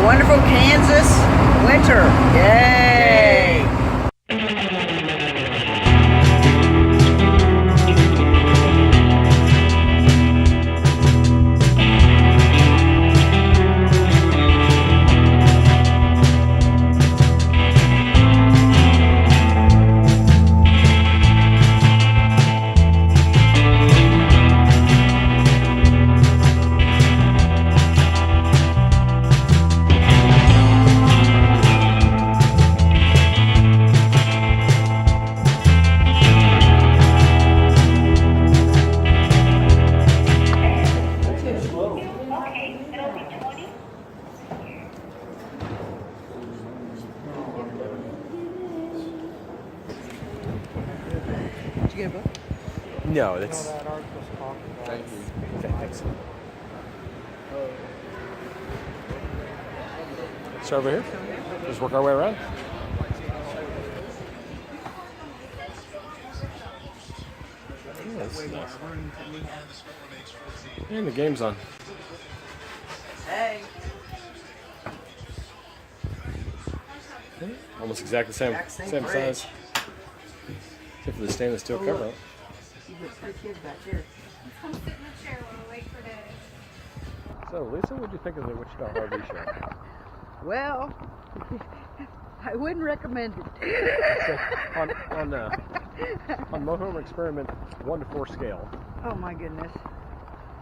wonderful Kansas winter. Yay! Did you get a book? No, that's. Thank you. Okay, thanks. So over here, just work our way around. Yes. Nice. And the game's on. Hey. Almost exactly the same size. Except for the stainless steel cover up. You've got 3 kids back here. Come sit in the chair while we wait for Dad. So, Lisa, what do you think of the Wichita RV Show? Well, I wouldn't recommend it. on motorhome experiment 1 to 4 scale. Oh my goodness.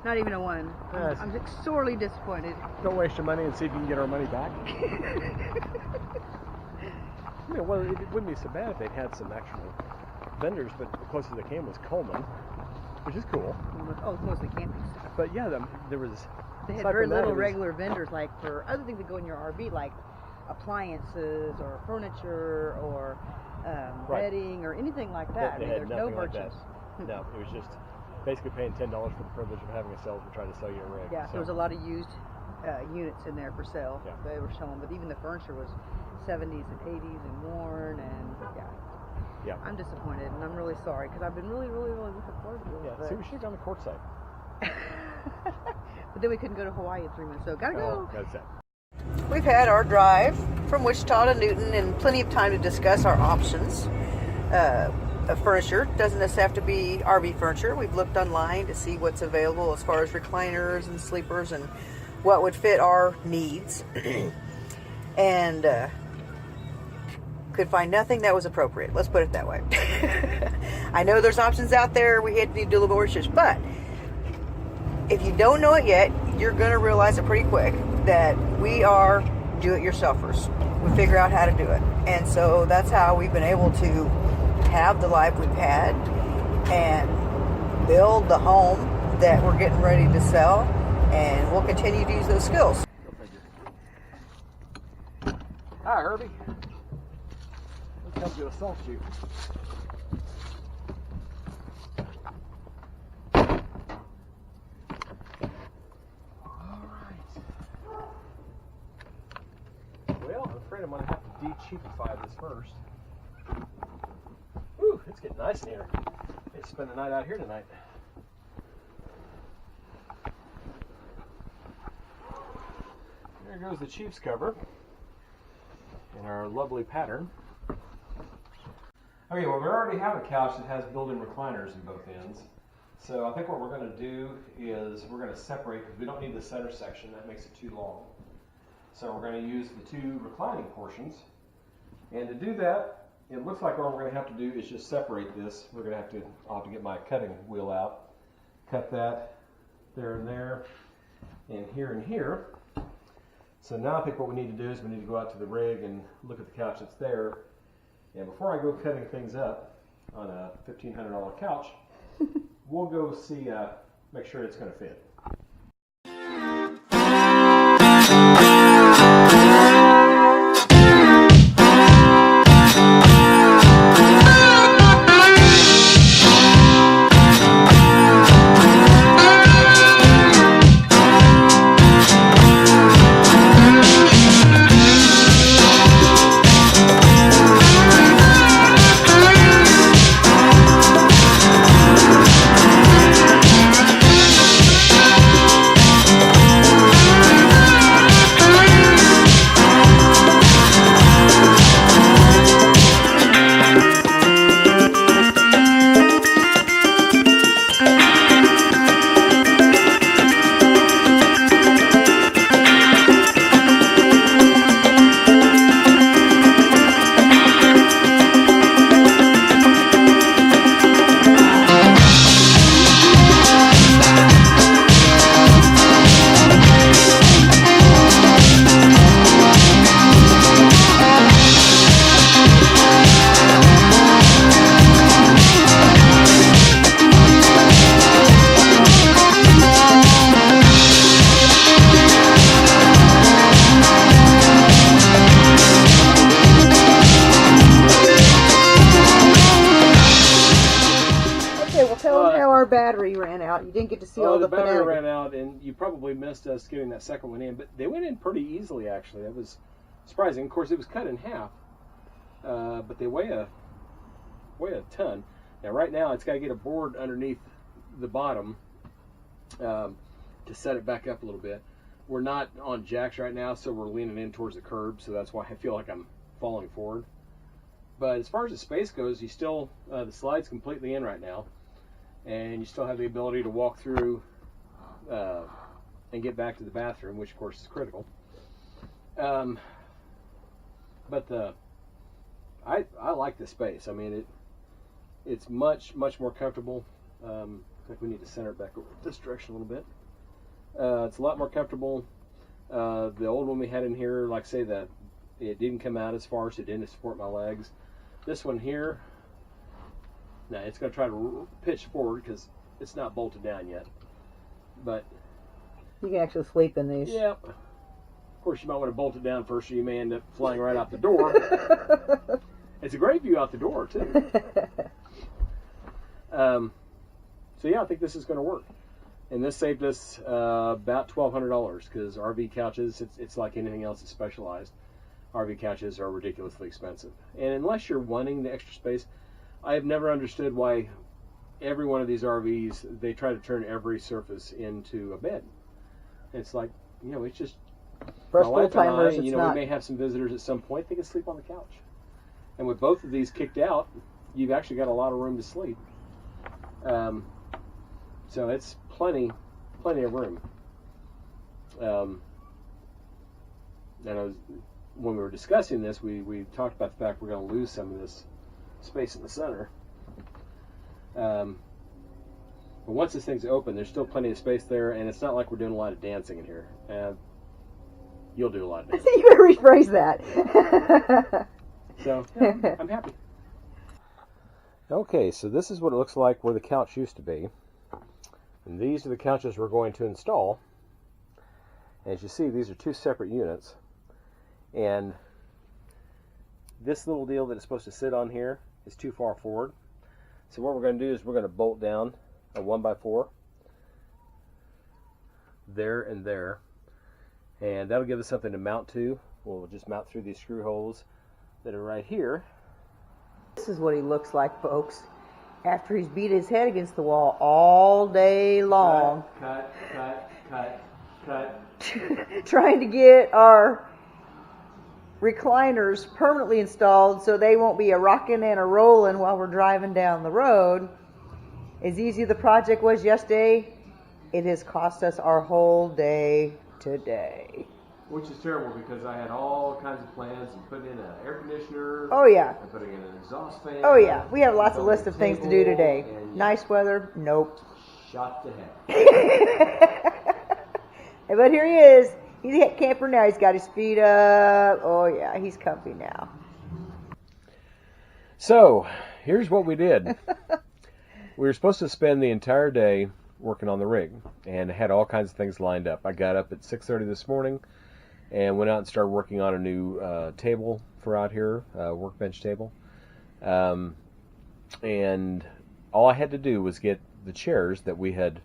Not even a 1. Yes. I'm sorely disappointed. Don't waste your money and see if you can get our money back. Well, it wouldn't be so bad if they'd had some actual vendors, but the closest they came was Coleman, which is cool. Oh, it's mostly camping stuff. But yeah, there was. They had very little regular vendors, like for other things that go in your RV, like appliances or furniture or bedding or anything like that. They had there's no nothing like merchants. that. No, it was just basically paying $10 for the privilege of having a salesman try to sell you a rig. Yeah, there was a lot of used units in there for sale. Yeah. They were showing, but even the furniture was 70s and 80s and worn, and yeah. I'm disappointed, and I'm really sorry because I've been really, really, really looking forward to this. Yeah, see, we should have gone to court side. But then we couldn't go to Hawaii in 3 months, so gotta go. That's it. We've had our drive from Wichita to Newton and plenty of time to discuss our options of furniture. Doesn't necessarily have to be RV furniture. We've looked online to see what's available as far as recliners and sleepers and what would fit our needs. And could find nothing that was appropriate. Let's put it that way. I know there's options out there. We had to do a little more research, but if you don't know it yet, you're going to realize it pretty quick that we are do-it-yourselfers. We figure out how to do it. And so that's how we've been able to have the life we've had and build the home that we're getting ready to sell. And we'll continue to use those skills. Hi, Herbie. Let's help you assault you. Well, I'm afraid I'm going to have to de-cheapify this first. Whew, it's getting nice in here. Let's spend the night out here tonight. There goes the Chiefs cover in our lovely pattern. Okay, well, we already have a couch that has built-in recliners in both ends. So I think what we're going to do is we're going to separate, because we don't need the center section, that makes it too long. So we're going to use the 2 reclining portions. And to do that, it looks like all we're going to have to do is just separate this. We're going to have to, I'll have to get my cutting wheel out, cut that there and there, and here. So now I think what we need to do is we need to go out to the rig and look at the couch that's there. And before I go cutting things up on a $1,500 couch, we'll go see, make sure it's going to fit. out. You didn't get to see all the battery finale. ran out, and you probably missed us getting that second one in, but they went in pretty easily, actually. That was surprising. Of course, it was cut in half, but they weigh a ton. Now, right now, it's got to get a board underneath the bottom to set it back up a little bit. We're not on jacks right now, so we're leaning in towards the curb, so that's why I feel like I'm falling forward. But as far as the space goes, you still, the slide's completely in right now, and you still have the ability to walk through and get back to the bathroom, which of course is critical. But I like the space. I mean, it's much more comfortable. I think we need to center it back over this direction a little bit. It's a lot more comfortable. The old one we had in here, like I say, that it didn't come out as far, so it didn't support my legs. This one here, now it's going to try to pitch forward because it's not bolted down yet. But You can actually sleep in these. yeah, of course you might want to bolt it down first, or you may end up flying right out the door. It's a great view out the door too. So yeah, I think this is going to work. And this saved us about $1,200 because RV couches, it's like anything else that's specialized. RV couches are ridiculously expensive. And unless you're wanting the extra space, I have never understood why every one of these RVs, they try to turn every surface into a bed. It's like, it's just, For us my wife and I, full-timers, it's not. we may have some visitors at some point, they can sleep on the couch. And with both of these kicked out, you've actually got a lot of room to sleep. So it's plenty of room. And when we were discussing this, we talked about the fact we're going to lose some of this space in the center. But once this thing's open, there's still plenty of space there, and it's not like we're doing a lot of dancing in here. You'll do a lot of dancing. You better rephrase that. So, yeah, I'm happy. Okay, so this is what it looks like where the couch used to be. And these are the couches we're going to install. As you see, these are two separate units. And this little deal that it's supposed to sit on here is too far forward. So what we're going to do is we're going to bolt down a 1x4 there and there. And that'll give us something to mount to. We'll just mount through these screw holes that are right here. This is what he looks like, folks, after he's beat his head against the wall all day long. Cut. Trying to get our recliners permanently installed so they won't be a rocking and a rolling while we're driving down the road. As easy as the project was yesterday, it has cost us our whole day today. Which is terrible because I had all kinds of plans and putting in an air conditioner. Oh yeah. And putting in an exhaust fan. Oh yeah. We have lots of building lists of things to do table, today. and Nice weather? Nope. shot to heck. But here he is. He's a camper now. He's got his feet up. Oh yeah, he's comfy now. So, here's what we did. We were supposed to spend the entire day working on the rig and had all kinds of things lined up. I got up at 6:30 this morning and went out and started working on a new table for out here, workbench table. And all I had to do was get the chairs that we had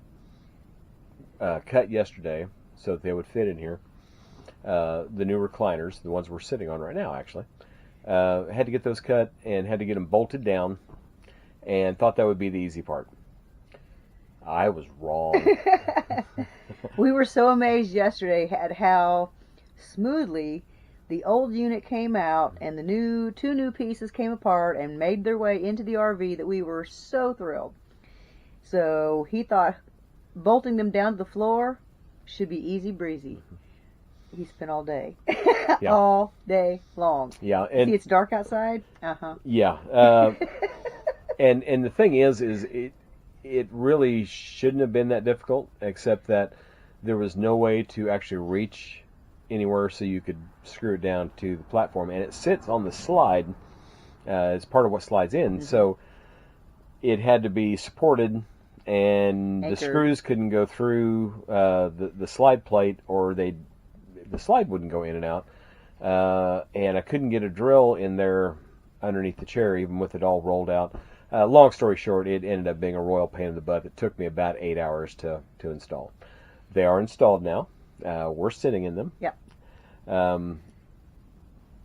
cut yesterday so that they would fit in here. The new recliners, the ones we're sitting on right now, actually. Had to get those cut and had to get them bolted down, and thought that would be the easy part. I was wrong. We were so amazed yesterday at how smoothly the old unit came out and the two new pieces came apart and made their way into the RV that we were so thrilled. So he thought bolting them down to the floor should be easy breezy. He spent all day. Yeah. All day long. Yeah, and See, it's dark outside? Uh-huh. yeah, and the thing is it really shouldn't have been that difficult, except that there was no way to actually reach anywhere so you could screw it down to the platform, and it sits on the slide as part of what slides in. Mm-hmm. So it had to be supported, and Anchored. The screws couldn't go through the slide plate, or the slide wouldn't go in and out, and I couldn't get a drill in there underneath the chair, even with it all rolled out. Long story short, it ended up being a royal pain in the butt that took me about 8 hours to install. They are installed now. We're sitting in them. Yep.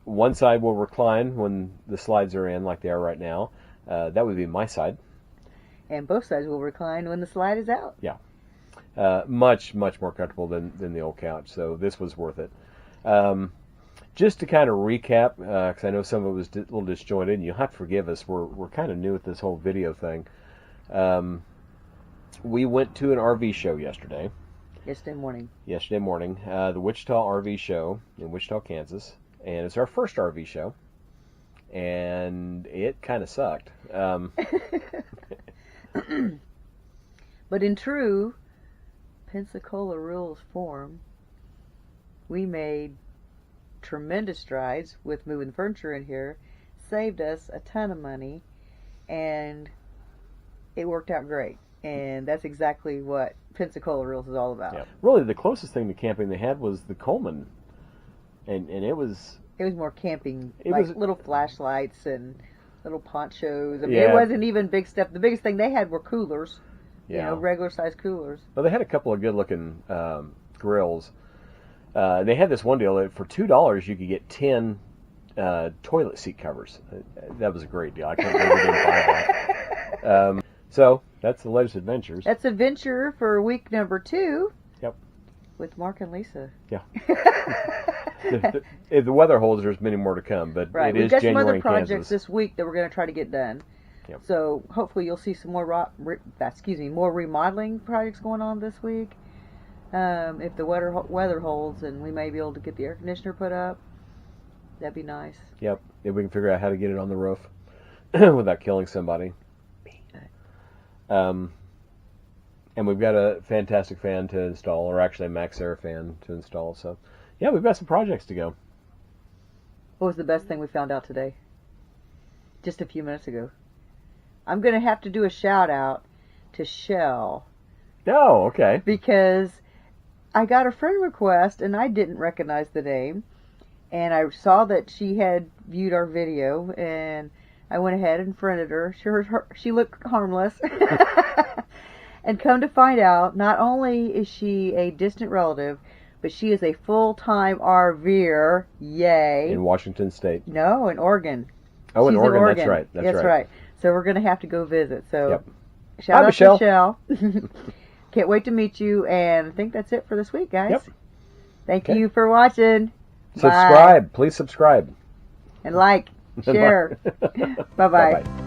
One side will recline when the slides are in, like they are right now. That would be my side. And both sides will recline when the slide is out. Yeah. Much more comfortable than the old couch. So this was worth it. Just to kind of recap, because I know some of it was a little disjointed, and you'll have to forgive us. We're kind of new at this whole video thing. We went to an RV show yesterday. Yesterday morning, the Wichita RV Show in Wichita, Kansas, and it's our first RV show, and it kind of sucked. But in true Pensacola rules form, we made tremendous strides with moving furniture in here, saved us a ton of money, and it worked out great. And that's exactly what Pensacola rules is all about. Yeah. Really, the closest thing to camping they had was the Coleman, and it was more camping, was little flashlights and little ponchos. I mean, it wasn't even big stuff. The biggest thing they had were coolers, regular size coolers. Well, they had a couple of good looking grills. They had this one deal that for $2 you could get 10 toilet seat covers. That was a great deal. I couldn't believe we didn't buy that. So that's the latest adventures. That's adventure for week number 2. Yep. With Mark and Lisa. Yeah. If the weather holds, there's many more to come, but right. it is January in Kansas. We've got some other projects this week that we're going to try to get done. Yep. So hopefully you'll see some more more remodeling projects going on this week. If the weather holds, and we may be able to get the air conditioner put up, that'd be nice. Yep. If we can figure out how to get it on the roof without killing somebody. And we've got a fantastic fan to install, or actually a Max Air fan to install. So, yeah, we've got some projects to go. What was the best thing we found out today? Just a few minutes ago. I'm going to have to do a shout out to Shell. Oh, okay. Because I got a friend request and I didn't recognize the name. And I saw that she had viewed our video, and I went ahead and friended her. She looked harmless. And come to find out, not only is she a distant relative, but she is a full-time RVer. Yay. In Washington State. No, in Oregon. Oh, in Oregon. That's right. That's right. So we're going to have to go visit. So yep. Shout out Michelle. to Michelle. Can't wait to meet you. And I think that's it for this week, guys. Yep. Thank you for watching. Subscribe. Bye. Please subscribe. And like. Share. Bye-bye. Bye-bye.